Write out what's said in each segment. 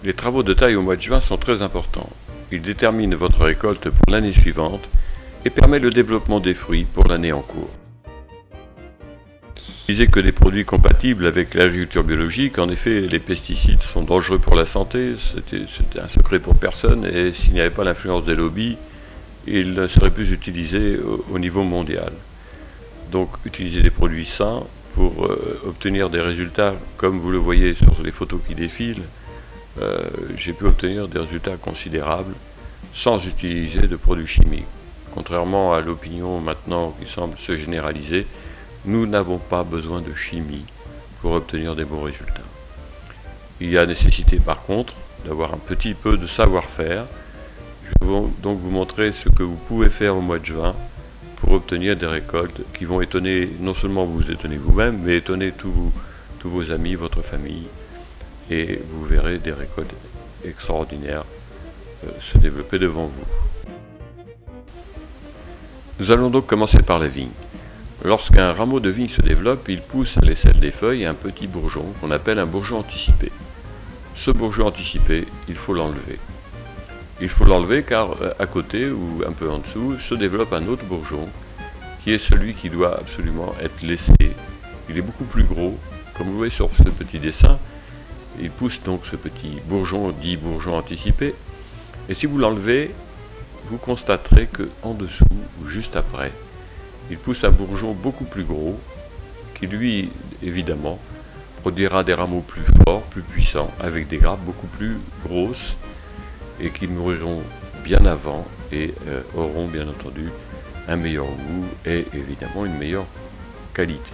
Les travaux de taille au mois de juin sont très importants. Ils déterminent votre récolte pour l'année suivante et permettent le développement des fruits pour l'année en cours. N'utilisez que des produits compatibles avec l'agriculture biologique. En effet, les pesticides sont dangereux pour la santé, c'était un secret pour personne, et s'il n'y avait pas l'influence des lobbies, ils ne seraient plus utilisés au niveau mondial. Donc, utilisez des produits sains pour obtenir des résultats, comme vous le voyez sur les photos qui défilent. J'ai pu obtenir des résultats considérables sans utiliser de produits chimiques. Contrairement à l'opinion maintenant qui semble se généraliser, nous n'avons pas besoin de chimie pour obtenir des bons résultats. Il y a nécessité par contre d'avoir un petit peu de savoir-faire. Je vais donc vous montrer ce que vous pouvez faire au mois de juin pour obtenir des récoltes qui vont étonner, non seulement vous étonner vous-même, mais étonner tous vos amis, votre famille, et vous verrez des récoltes extraordinaires se développer devant vous. Nous allons donc commencer par la vigne. Lorsqu'un rameau de vigne se développe, il pousse à l'aisselle des feuilles un petit bourgeon qu'on appelle un bourgeon anticipé. Ce bourgeon anticipé, il faut l'enlever. Il faut l'enlever car à côté ou un peu en dessous se développe un autre bourgeon qui est celui qui doit absolument être laissé. Il est beaucoup plus gros, comme vous voyez sur ce petit dessin. Il pousse donc ce petit bourgeon dit bourgeon anticipé. Et si vous l'enlevez, vous constaterez qu'en dessous ou juste après, il pousse un bourgeon beaucoup plus gros, qui lui, évidemment, produira des rameaux plus forts, plus puissants, avec des grappes beaucoup plus grosses, et qui mûriront bien avant, et auront bien entendu un meilleur goût, et évidemment une meilleure qualité.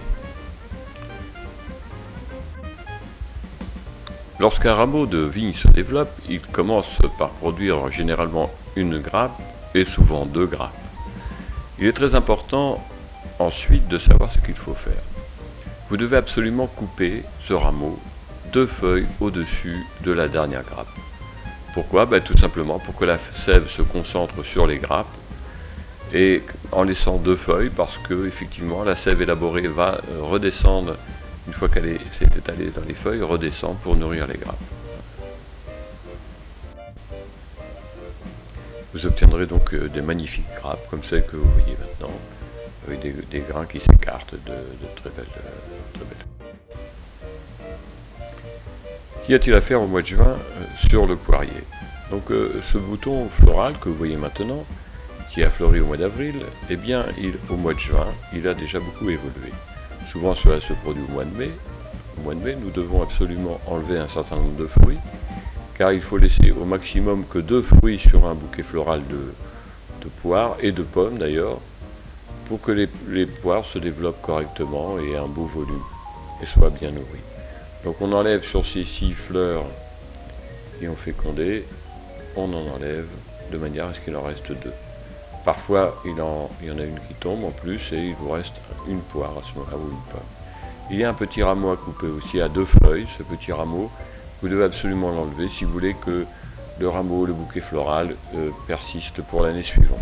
Lorsqu'un rameau de vigne se développe, il commence par produire généralement une grappe, et souvent deux grappes. Il est très important ensuite de savoir ce qu'il faut faire. Vous devez absolument couper ce rameau deux feuilles au-dessus de la dernière grappe. Pourquoi? Tout simplement pour que la sève se concentre sur les grappes et en laissant deux feuilles parce que effectivement la sève élaborée va redescendre une fois qu'elle s'est étalée dans les feuilles, redescend pour nourrir les grappes. Vous obtiendrez donc des magnifiques grappes, comme celles que vous voyez maintenant, avec des grains qui s'écartent de très belles. Qu'y a-t-il à faire au mois de juin sur le poirier? Donc ce bouton floral que vous voyez maintenant, qui a fleuri au mois d'avril, eh bien au mois de juin, il a déjà beaucoup évolué. Souvent cela se produit au mois de mai. Au mois de mai, nous devons absolument enlever un certain nombre de fruits, car il faut laisser au maximum que 2 fruits sur un bouquet floral de poires et de pommes d'ailleurs, pour que les poires se développent correctement et aient un beau volume et soient bien nourries. Donc on enlève sur ces 6 fleurs qui ont fécondé, on en enlève de manière à ce qu'il en reste 2. Parfois il y en a une qui tombe en plus et il vous reste une poire à ce moment-là ou une pomme. Il y a un petit rameau à couper aussi à 2 feuilles, ce petit rameau. Vous devez absolument l'enlever si vous voulez que le rameau, le bouquet floral persiste pour l'année suivante.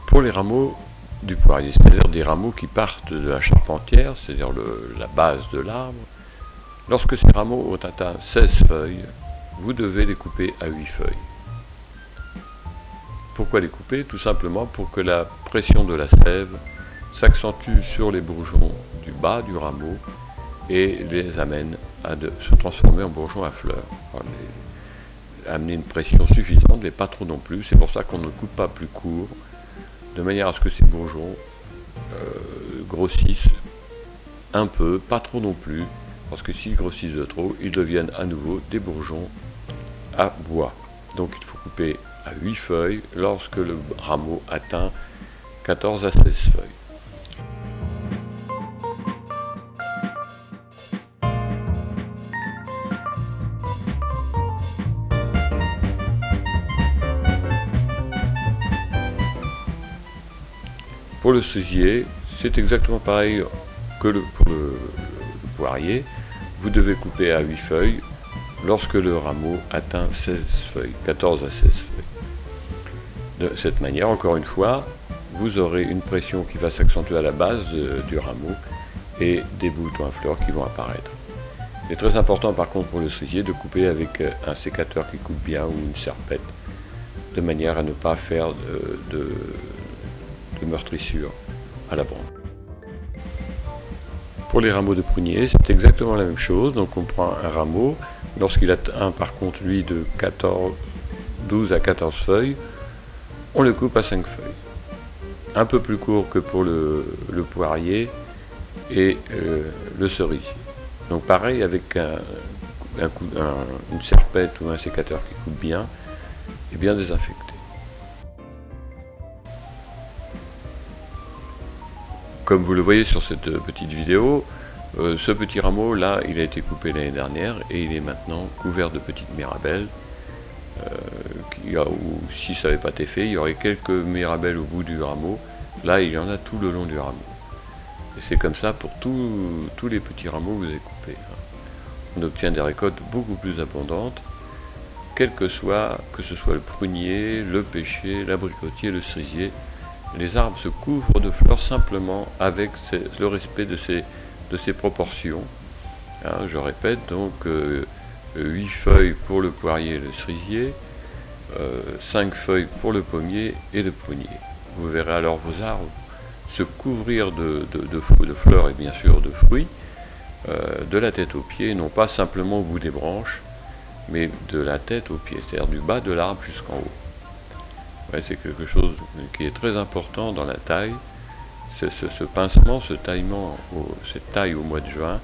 Pour les rameaux du poirier, c'est-à-dire des rameaux qui partent de la charpentière, c'est-à-dire la base de l'arbre, lorsque ces rameaux ont atteint 16 feuilles, vous devez les couper à 8 feuilles. Pourquoi les couper? Tout simplement pour que la pression de la sève s'accentue sur les bourgeons du bas du rameau et les amène à se transformer en bourgeons à fleurs. Amener une pression suffisante, mais pas trop non plus. C'est pour ça qu'on ne coupe pas plus court, de manière à ce que ces bourgeons grossissent un peu, pas trop non plus, parce que s'ils grossissent de trop, ils deviennent à nouveau des bourgeons à bois. Donc il faut couper à 8 feuilles lorsque le rameau atteint 14 à 16 feuilles. Pour le cerisier, c'est exactement pareil que pour le poirier. Vous devez couper à 8 feuilles lorsque le rameau atteint 16 feuilles, 14 à 16 feuilles. De cette manière, encore une fois, vous aurez une pression qui va s'accentuer à la base du rameau et des boutons à fleurs qui vont apparaître. C'est très important par contre pour le cerisier de couper avec un sécateur qui coupe bien ou une serpette, de manière à ne pas faire de meurtrissure à la branche. Pour les rameaux de prunier, c'est exactement la même chose. Donc on prend un rameau, lorsqu'il a par contre lui de 12 à 14 feuilles, on le coupe à 5 feuilles. Un peu plus court que pour le poirier et le cerisier. Donc pareil avec une serpette ou un sécateur qui coupe bien et bien désinfecté. Comme vous le voyez sur cette petite vidéo, ce petit rameau là, il a été coupé l'année dernière et il est maintenant couvert de petites mirabelles. Si ça n'avait pas été fait, il y aurait quelques mirabelles au bout du rameau. Là, il y en a tout le long du rameau. Et c'est comme ça pour tous les petits rameaux que vous avez coupés. On obtient des récoltes beaucoup plus abondantes, que ce soit le prunier, le pêcher, l'abricotier, le cerisier. Les arbres se couvrent de fleurs simplement avec le respect de ces proportions. Je répète, donc 8 feuilles pour le poirier et le cerisier, 5 feuilles pour le pommier et le prunier. Vous verrez alors vos arbres se couvrir de fleurs et bien sûr de fruits, de la tête aux pieds, non pas simplement au bout des branches, mais de la tête aux pieds, c'est-à-dire du bas de l'arbre jusqu'en haut. Ouais, c'est quelque chose qui est très important dans la taille. Ce pincement, cette taille au mois de juin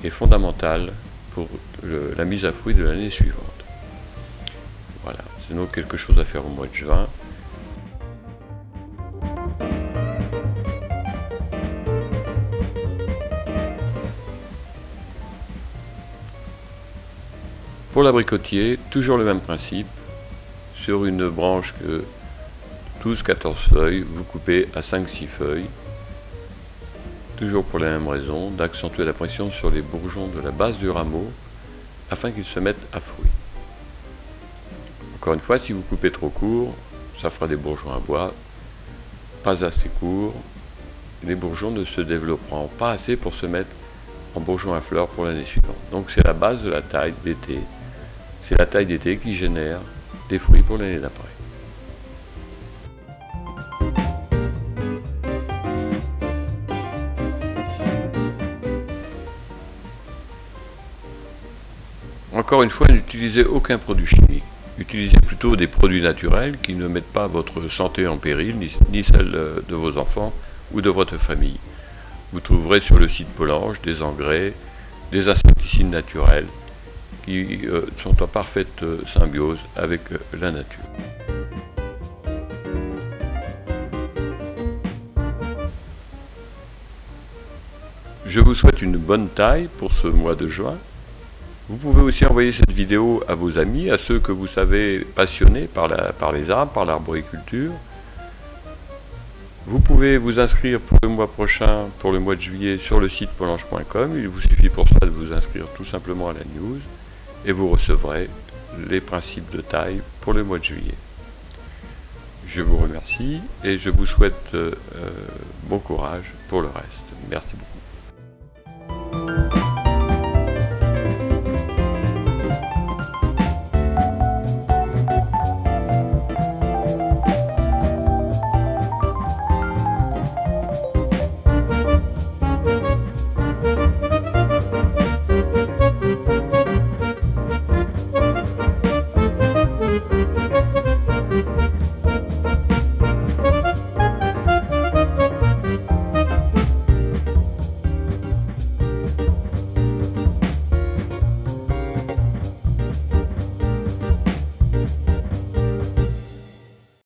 est fondamentale pour la mise à fruit de l'année suivante. Voilà, c'est donc quelque chose à faire au mois de juin. Pour l'abricotier, toujours le même principe. Sur une branche que 12-14 feuilles, vous coupez à 5-6 feuilles. Toujours pour la même raison, d'accentuer la pression sur les bourgeons de la base du rameau afin qu'ils se mettent à fruit. Encore une fois, si vous coupez trop court, ça fera des bourgeons à bois. Pas assez court, les bourgeons ne se développeront pas assez pour se mettre en bourgeons à fleurs pour l'année suivante. Donc c'est la base de la taille d'été. C'est la taille d'été qui génère des fruits pour l'année d'après. Encore une fois, n'utilisez aucun produit chimique. Utilisez plutôt des produits naturels qui ne mettent pas votre santé en péril, ni celle de vos enfants ou de votre famille. Vous trouverez sur le site Polange des engrais, des insecticides naturels qui sont en parfaite symbiose avec la nature. Je vous souhaite une bonne taille pour ce mois de juin. Vous pouvez aussi envoyer cette vidéo à vos amis, à ceux que vous savez passionnés par les arbres, par l'arboriculture. Vous pouvez vous inscrire pour le mois prochain, pour le mois de juillet, sur le site polange.com. Il vous suffit pour ça de vous inscrire tout simplement à la news et vous recevrez les principes de taille pour le mois de juillet. Je vous remercie et je vous souhaite bon courage pour le reste. Merci beaucoup.